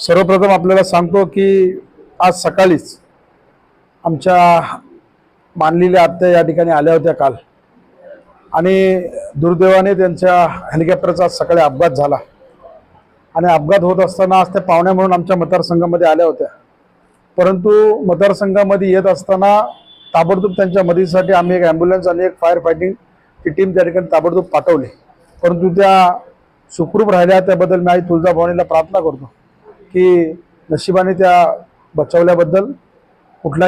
सर्वप्रथम आपल्याला सांगतो की आज सकाळीच आमच्या मानलेल्या आत्या या ठिकाणी आल्या होत्या काल, आणि दुर्दैवाने त्यांच्या हेलिकॉप्टरचा सकाळी अपघात झाला. आणि अपघात होत असताना आज त्या पाहुण्या म्हणून आमच्या मतदारसंघामध्ये आल्या होत्या. परंतु मतदारसंघामध्ये येत असताना ताबडतोब त्यांच्या मदतीसाठी आम्ही एक ॲम्ब्युलन्स आणि एक फायर फायटिंगची टीम त्या ठिकाणी ताबडतोब पाठवली. परंतु त्या सुखरूप राहिल्या. त्याबद्दल मी आई तुळजाभवानीला प्रार्थना करतो की नशिबाने त्या बचावल्याबद्दल कुठलाही